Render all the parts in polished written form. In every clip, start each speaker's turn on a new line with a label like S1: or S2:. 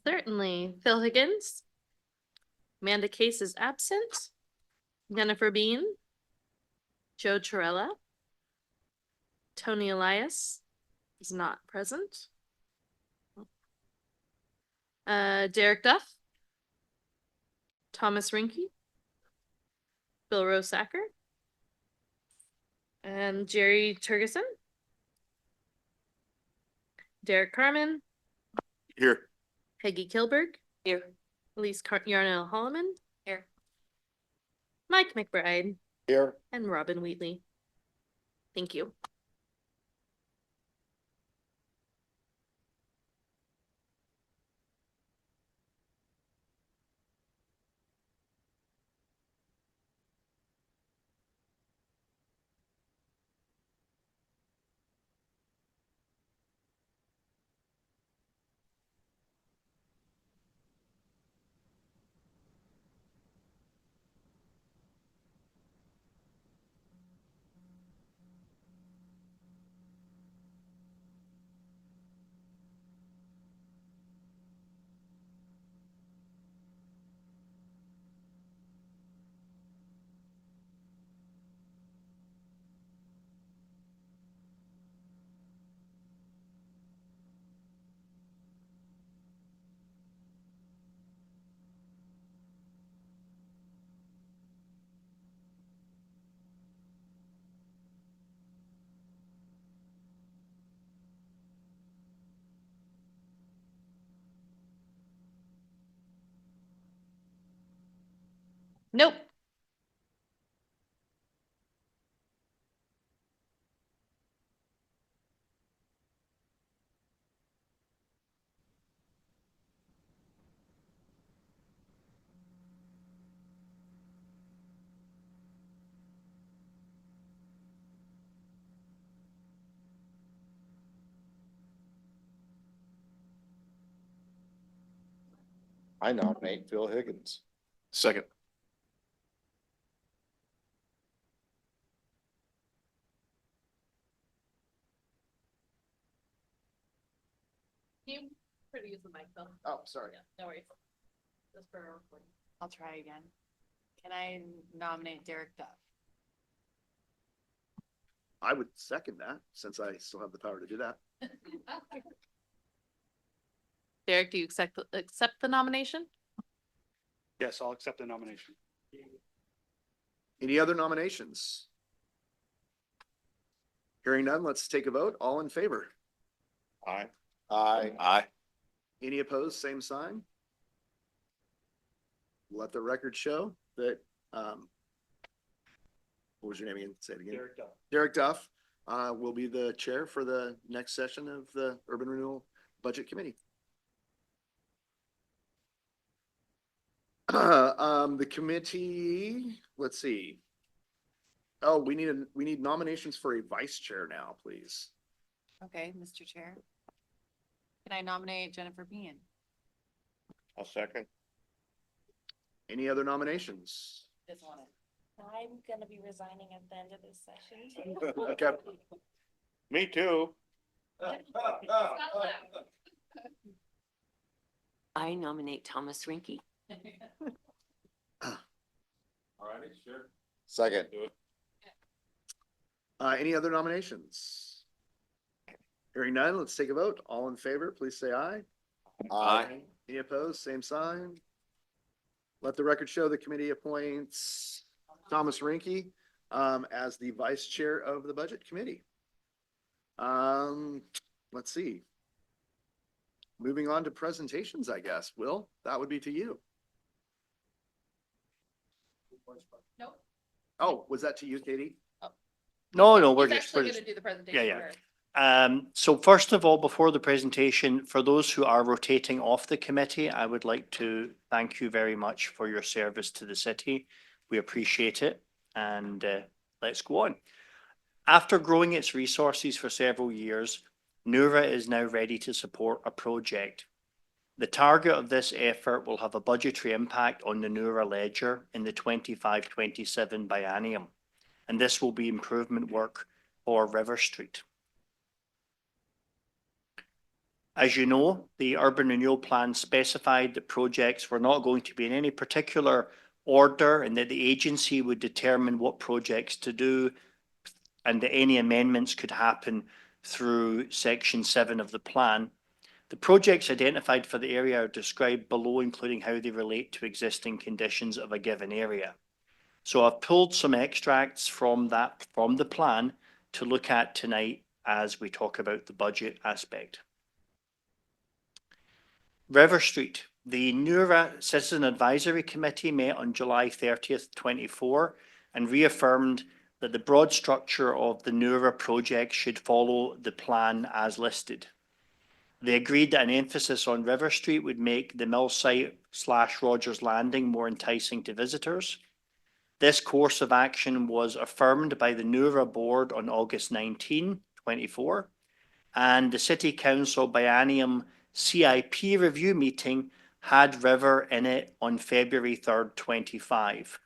S1: Certainly. Phil Higgins. Amanda Case is absent. Jennifer Bean. Joe Torella. Tony Elias is not present. Derek Duff. Thomas Rinke. Bill Rosacker. And Jerry Turgeson. Derek Carmen.
S2: Here.
S1: Peggy Kilberg.
S3: Here.
S1: Elise Yarnell Holloman.
S3: Here.
S1: Mike McBride.
S2: Here.
S1: And Robin Wheatley. Thank you. Nope.
S2: I nominate Phil Higgins. Second.
S1: You pretty use the mic though.
S2: Oh, sorry.
S1: Yeah, no worries. Just for recording.
S3: I'll try again. Can I nominate Derek Duff?
S2: I would second that since I still have the power to do that.
S1: Derek, do you accept the nomination?
S4: Yes, I'll accept the nomination.
S2: Any other nominations? Hearing none, let's take a vote. All in favor? Aye. Aye. Aye. Any opposed? Same sign. Let the record show that, what was your name again? Say it again.
S4: Derek Duff.
S2: Derek Duff, will be the chair for the next session of the Urban Renewal Budget Committee. The committee, let's see. Oh, we need nominations for a vice chair now, please.
S3: Okay, Mr. Chair. Can I nominate Jennifer Bean?
S2: I'll second. Any other nominations?
S3: Just want it.
S5: I'm gonna be resigning at the end of this session.
S2: Okay. Me too.
S6: I nominate Thomas Rinke.
S2: All right, sure. Second. Any other nominations? Hearing none, let's take a vote. All in favor, please say aye. Aye. Any opposed? Same sign. Let the record show the committee appoints Thomas Rinke as the vice chair of the budget committee. Let's see. Moving on to presentations, I guess. Will, that would be to you.
S1: Nope.
S2: Oh, was that to you, Katie?
S7: No, we're
S1: He's
S7: just,
S1: actually gonna do the presentation.
S7: yeah.
S1: first.
S7: So first of all, before the presentation, for those who are rotating off the committee, I would like to thank you very much for your service to the city. We appreciate it, and let's go on. After growing its resources for several years, Newra is now ready to support a project. The target of this effort will have a budgetary impact on the Newra ledger in the 25-27 biennium, and this will be improvement work for River Street. As you know, the urban renewal plan specified that projects were not going to be in any particular order and that the agency would determine what projects to do and that any amendments could happen through section 7 of the plan. The projects identified for the area are described below, including how they relate to existing conditions of a given area. So I've pulled some extracts from the plan to look at tonight as we talk about the budget aspect. River Street. The Newra Citizen Advisory Committee met on July 30th, 24 and reaffirmed that the broad structure of the Newra project should follow the plan as listed. They agreed that an emphasis on River Street would make the mill site / Rogers Landing more enticing to visitors. This course of action was affirmed by the Newra board on August 19, 24, and the City Council biennium CIP review meeting had River in it on February 3rd, 25.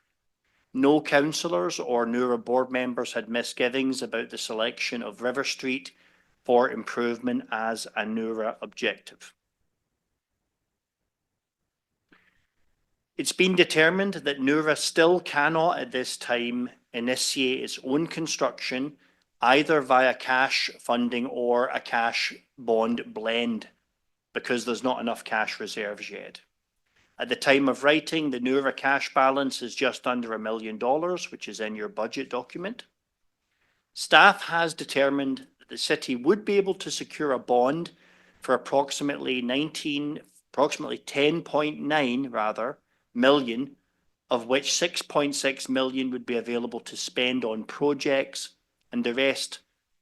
S7: No councillors or Newra board members had misgivings about the selection of River Street for improvement as a Newra objective. It's been determined that Newra still cannot at this time initiate its own construction either via cash funding or a cash bond blend because there's not enough cash reserves yet. At the time of writing, the Newra cash balance is just under $1 million, which is in your budget document. Staff has determined that the city would be able to secure a bond for approximately 10.9 million, of which 6.6 million would be available to spend on projects, and the rest,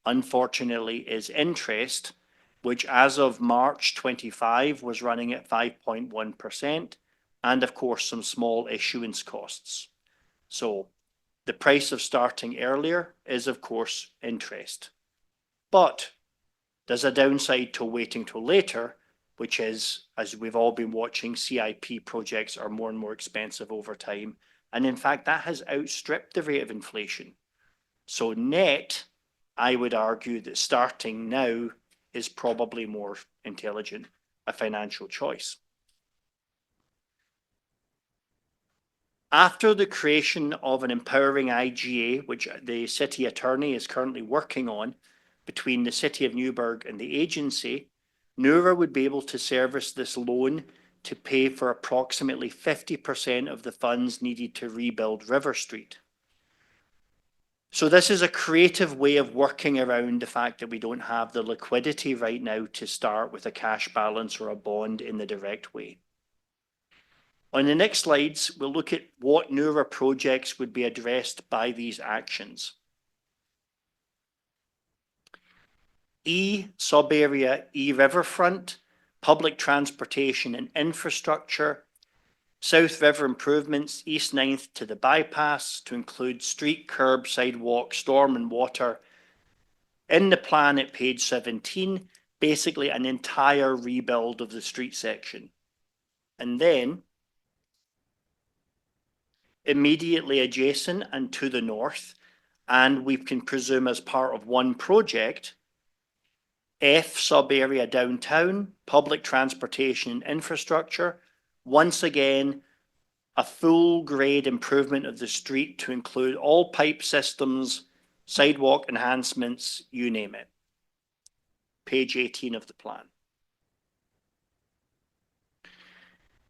S7: unfortunately, is interest, which as of March 25 was running at 5.1%, and of course some small issuance costs. So the price of starting earlier is of course interest. But there's a downside to waiting till later, which is, as we've all been watching, CIP projects are more and more expensive over time. And in fact, that has outstripped the rate of inflation. So net, I would argue that starting now is probably more intelligent, a financial choice. After the creation of an empowering IGA, which the city attorney is currently working on between the city of Newberg and the agency, Newra would be able to service this loan to pay for approximately 50% of the funds needed to rebuild River Street. So this is a creative way of working around the fact that we don't have the liquidity right now to start with a cash balance or a bond in the direct way. On the next slides, we'll look at what Newra projects would be addressed by these actions. E subarea E riverfront, public transportation and infrastructure, South River improvements, East 9th to the bypass to include street, curb, sidewalk, storm and water. In the plan at page 17, basically an entire rebuild of the street section. And then immediately adjacent and to the north, and we can presume as part of one project, F sub-area downtown, public transportation and infrastructure, once again, a full grade improvement of the street to include all pipe systems, sidewalk enhancements, you name it. Page 18 of the plan.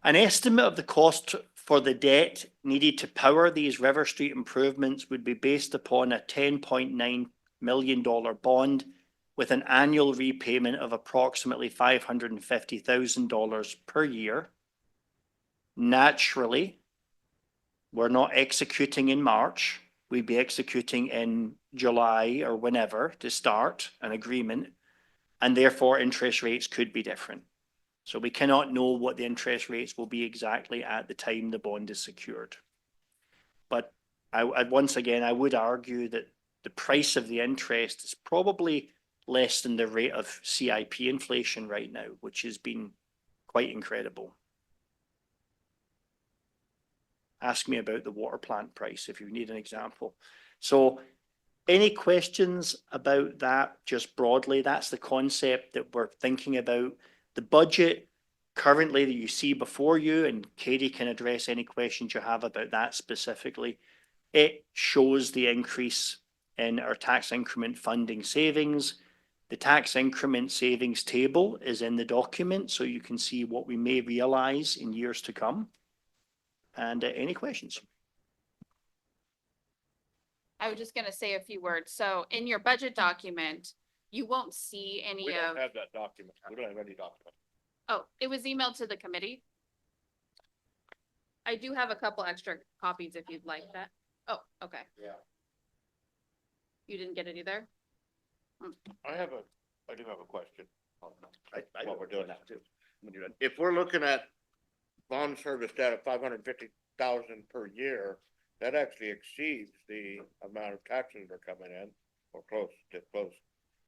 S7: An estimate of the cost for the debt needed to power these River Street improvements would be based upon a $10.9 million bond with an annual repayment of approximately $550,000 per year. Naturally, we're not executing in March. We'd be executing in July or whenever to start an agreement, and therefore interest rates could be different. So we cannot know what the interest rates will be exactly at the time the bond is secured. But once again, I would argue that the price of the interest is probably less than the rate of CIP inflation right now, which has been quite incredible. Ask me about the water plant price if you need an example. So any questions about that just broadly? That's the concept that we're thinking about The budget currently that you see before you, and Katie can address any questions you have about that specifically, it shows the increase in our tax increment funding savings. The tax increment savings table is in the document, so you can see what we may realize in years to come. And any questions?
S8: I was just gonna say a few words. So in your budget document, you won't see any
S9: We don't
S8: of,
S9: have that document. We don't have any document.
S8: oh, it was emailed to the committee. I do have a couple extra copies if you'd like that. Oh, okay.
S9: Yeah.
S8: You didn't get it either?
S9: I do have a question.
S2: I
S9: What we're doing now.
S2: too. When you're done.
S9: If we're looking at bond service debt of 550,000 per year, that actually exceeds the amount of taxes that are coming in, or close.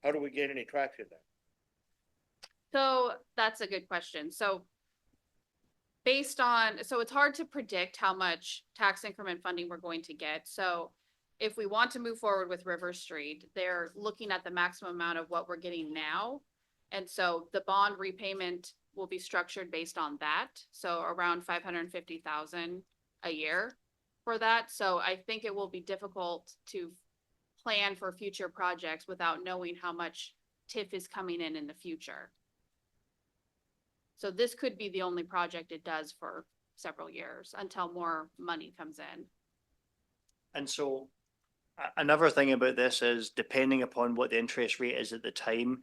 S9: How do we get any traction there?
S8: So that's a good question. So based on, so it's hard to predict how much tax increment funding we're going to get. So if we want to move forward with River Street, they're looking at the maximum amount of what we're getting now. And so the bond repayment will be structured based on that. So around 550,000 a year for that. So I think it will be difficult to plan for future projects without knowing how much TIF is coming in the future. So this could be the only project it does for several years until more money comes in.
S7: And so another thing about this is depending upon what the interest rate is at the time,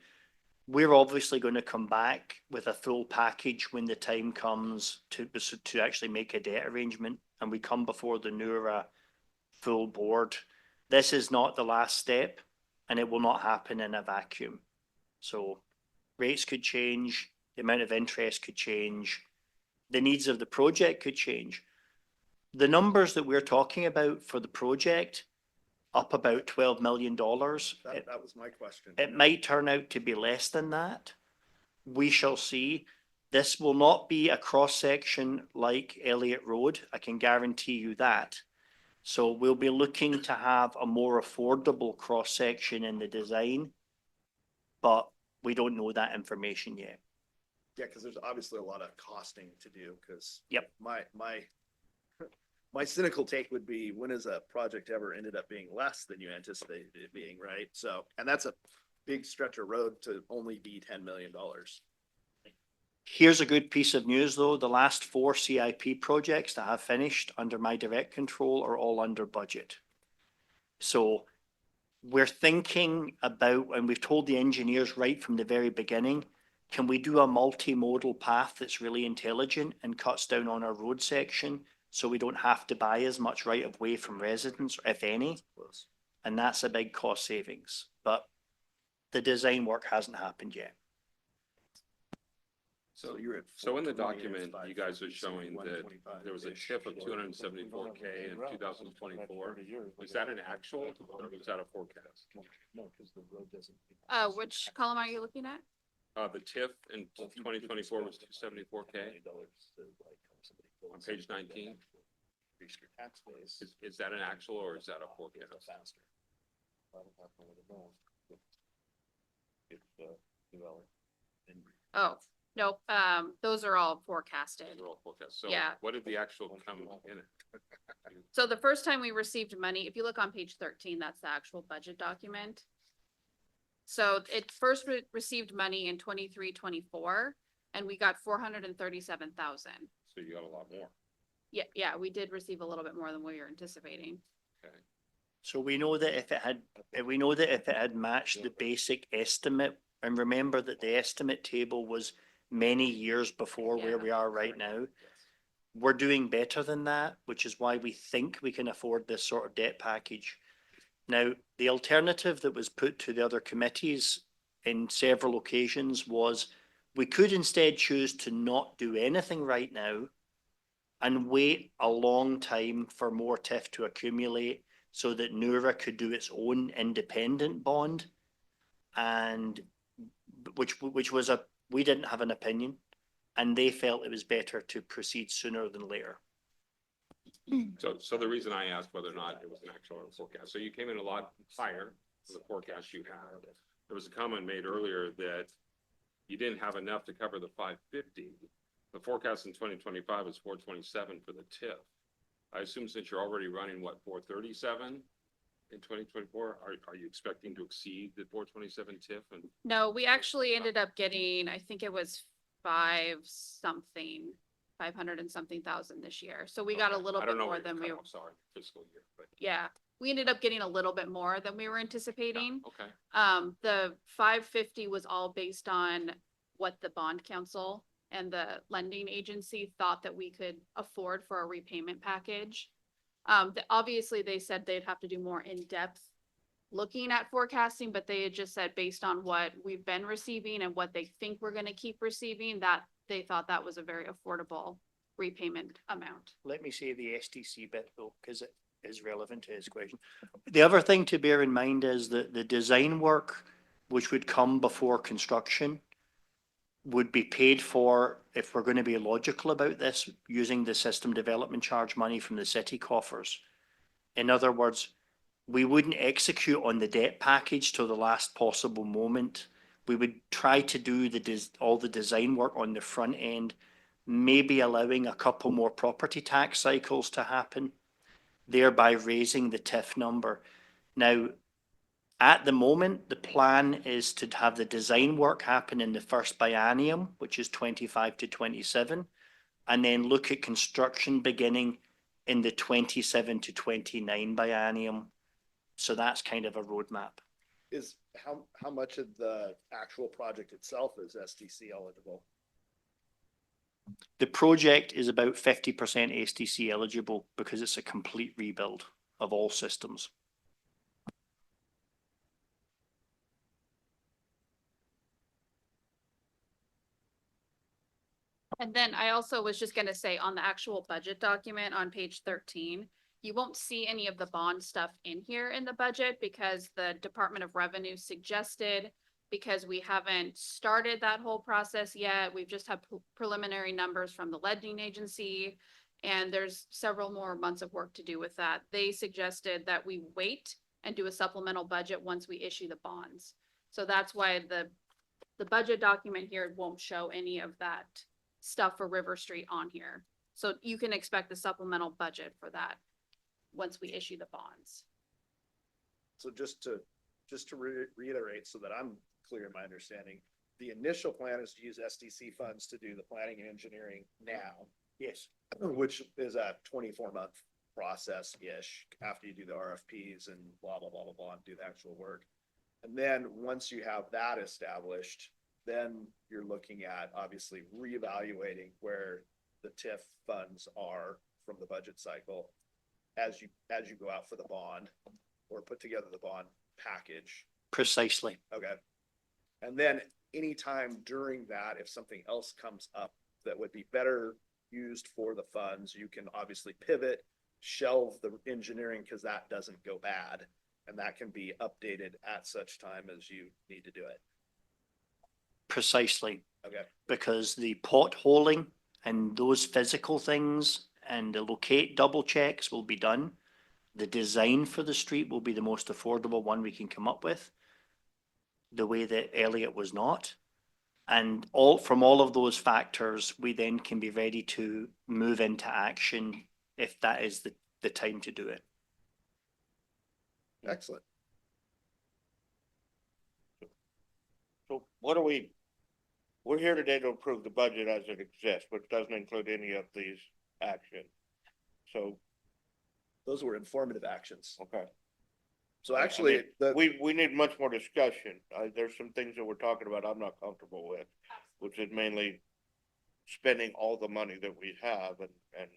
S7: we're obviously going to come back with a full package when the time comes to actually make a debt arrangement, and we come before the NURA full board. This is not the last step, and it will not happen in a vacuum. So rates could change, the amount of interest could change, the needs of the project could change. The numbers that we're talking about for the project, up about $12 million.
S2: That was my question.
S7: It might turn out to be less than that. We shall see. This will not be a cross section like Elliott Road. I can guarantee you that. So we'll be looking to have a more affordable cross section in the design, but we don't know that information yet.
S2: Yeah, because there's obviously a lot of costing to do, because.
S7: Yep.
S2: My cynical take would be, when has a project ever ended up being less than you anticipated it being, right? So, and that's a big stretch of road to only be $10 million.
S7: Here's a good piece of news though. The last 4 CIP projects that have finished under my direct control are all under budget. So we're thinking about, and we've told the engineers right from the very beginning, can we do a multimodal path that's really intelligent and cuts down on our road section so we don't have to buy as much right of way from residents, if any? And that's a big cost savings, but the design work hasn't happened yet.
S2: So you're at.
S10: So in the
S2: 420,
S10: document, you guys are showing that there was a chip of 274K in 2024. Was that an actual or was that a forecast?
S2: No, because the road doesn't.
S8: Which column are you looking at?
S10: The TIF in 2024 was 274K on page 19. Is that an actual or is that a forecast?
S8: Oh, nope. Those are all forecasted.
S10: They're all forecasts. So
S8: Yeah.
S10: what did the actual come in it?
S8: So the first time we received money, if you look on page 13, that's the actual budget document. So it first received money in 23-24, and we got 437,000.
S10: So you got a lot more.
S8: Yeah, we did receive a little bit more than we were anticipating.
S10: Okay.
S7: So we know that if it had matched the basic estimate, and remember that the estimate table was many years before where
S8: Yeah.
S7: we are right now, we're doing better than that, which is why we think we can afford this sort of debt package. Now, the alternative that was put to the other committees in several occasions was we could instead choose to not do anything right now and wait a long time for more TIF to accumulate so that NURA could do its own independent bond. And which was we didn't have an opinion, and they felt it was better to proceed sooner than later.
S10: So the reason I asked whether or not it was an actual or a forecast, so you came in a lot higher than the forecast you had. There was a comment made earlier that you didn't have enough to cover the 550. The forecast in 2025 is 427 for the TIF. I assume since you're already running, what, 437 in 2024, are you expecting to exceed the 427 TIF? And
S8: No, we actually ended up getting, I think it was 500 and something thousand this year. So we got a
S10: Okay.
S8: little
S10: I
S8: bit
S10: don't know
S8: more
S10: what your
S8: than we,
S10: cutoffs are in fiscal year, but
S8: yeah, we ended up getting a little bit more than we were anticipating.
S10: okay.
S8: The 550 was all based on what the bond council and the lending agency thought that we could afford for a repayment package. Obviously, they said they'd have to do more in-depth looking at forecasting, but they had just said based on what we've been receiving and what they think we're gonna keep receiving, that they thought that was a very affordable repayment amount.
S7: Let me say the STC bit though, because it is relevant to his question. The other thing to bear in mind is that the design work, which would come before construction, would be paid for, if we're going to be logical about this, using the system development charge money from the city coffers. In other words, we wouldn't execute on the debt package till the last possible moment. We would try to do all the design work on the front end, maybe allowing a couple more property tax cycles to happen, thereby raising the TIF number. Now, at the moment, the plan is to have the design work happen in the first biennium, which is 25 to 27, and then look at construction beginning in the 27 to 29 biennium. So that's kind of a roadmap.
S2: Is how much of the actual project itself is STC eligible?
S7: The project is about 50% STC eligible because it's a complete rebuild of all systems.
S8: And then I also was just gonna say on the actual budget document on page 13, you won't see any of the bond stuff in here in the budget because the Department of Revenue suggested, because we haven't started that whole process yet. We've just had preliminary numbers from the lending agency, and there's several more months of work to do with that. They suggested that we wait and do a supplemental budget once we issue the bonds. So that's why the budget document here won't show any of that stuff for River Street on here. So you can expect the supplemental budget for that once we issue the bonds.
S2: So just to reiterate so that I'm clear in my understanding, the initial plan is to use SDC funds to do the planning and engineering now.
S7: Yes.
S2: Which is a 24-month process-ish after you do the RFPs and blah, blah, blah, blah, blah, and do the actual work. And then once you have that established, then you're looking at obviously reevaluating where the TIF funds are from the budget cycle as you go out for the bond or put together the bond package.
S7: Precisely.
S2: Okay. And then anytime during that, if something else comes up that would be better used for the funds, you can obviously pivot, shelve the engineering because that doesn't go bad. And that can be updated at such time as you need to do it.
S7: Precisely.
S2: Okay.
S7: Because the potholing and those physical things and the locate double checks will be done. The design for the street will be the most affordable one we can come up with, the way that Elliott was not. And from all of those factors, we then can be ready to move into action if that is the time to do it.
S2: Excellent.
S9: So we're here today to approve the budget as it exists, which doesn't include any of these actions. So,
S2: Those were informative actions.
S9: okay.
S2: So actually,
S9: We need much more discussion. There's some things that we're talking about I'm not comfortable with, which is mainly spending all the money that we have and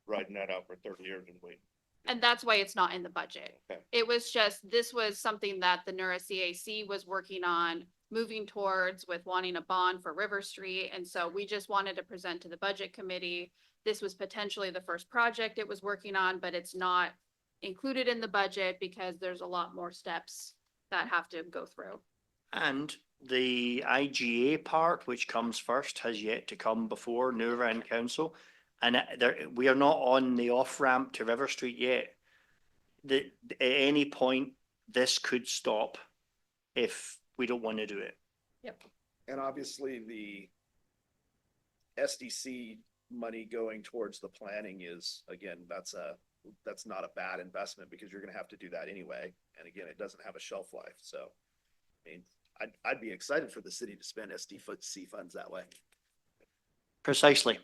S9: writing that out for 30 years and waiting.
S8: And that's why it's not in the budget.
S9: Okay.
S8: It was just, this was something that the NERA CAC was working on, moving towards with wanting a bond for River Street. And so we just wanted to present to the budget committee. This was potentially the first project it was working on, but it's not included in the budget because there's a lot more steps that have to go through.
S7: And the IGA part, which comes first, has yet to come before NERA and council. And we are not on the off-ramp to River Street yet. At any point, this could stop if we don't want to do it.
S8: Yep.
S2: And obviously the SDC money going towards the planning is, again, that's not a bad investment because you're gonna have to do that anyway. And again, it doesn't have a shelf life, so. I mean, I'd be excited for the city to spend SDC funds that way.
S7: Precisely.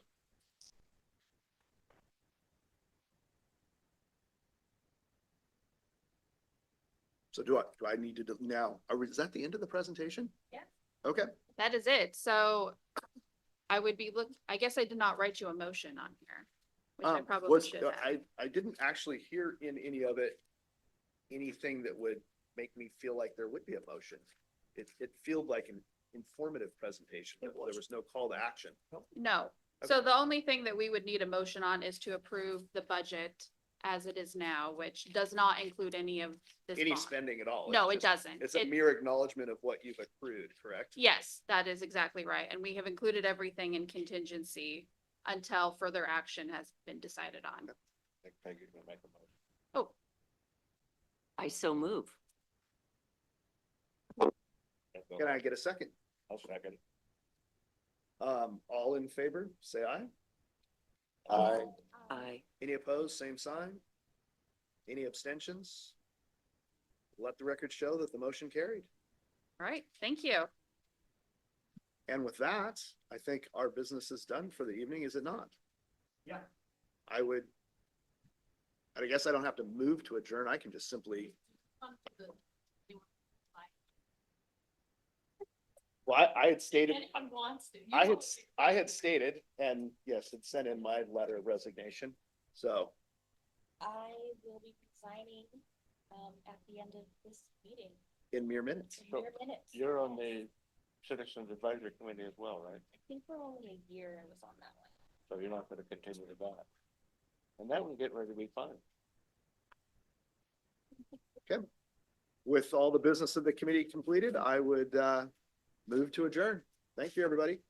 S2: So do I need to do now, is that the end of the presentation?
S5: Yeah.
S2: Okay,
S8: That is it. So I would be I guess I did not write you a motion on here, which I probably should have.
S2: I didn't actually hear in any of it, anything that would make me feel like there would be a motion. It felt like an informative presentation, but there was no call to action.
S8: No. So the only thing that we would need a motion on is to approve the budget as it is now, which does not include any of this
S2: Any
S8: bond.
S2: spending at all.
S8: No,
S2: It's
S8: it
S2: just-
S8: doesn't.
S2: It's a
S8: It-
S2: mere acknowledgement of what you've accrued, correct?
S8: Yes, that is exactly right. And we have included everything in contingency until further action has been decided on.
S9: I think Peggy's gonna make a motion.
S8: Oh,
S6: I so move.
S2: Can I get a second?
S9: I'll second.
S2: All in favor, say aye.
S9: Aye.
S6: I,
S2: Any opposed, same sign. Any abstentions? Let the record show that the motion carried.
S8: all right. Thank you.
S2: And with that, I think our business is done for the evening, is it not?
S7: Yeah.
S2: I guess I don't have to move to adjourn. I can just simply, well, I had stated,
S1: Anyone wants to.
S2: I had stated, and yes, had sent in my letter of resignation. So,
S5: I will be resigning, at the end of this meeting,
S2: in mere minutes.
S5: in mere minutes.
S9: You're on
S5: Yes.
S9: the Citizens Advisory Committee as well, right?
S5: I think for only a year I was on that one.
S9: So you're not gonna continue with that. And that one's getting ready to be fun.
S2: With all the business of the committee completed, I would move to adjourn. Thank you, everybody.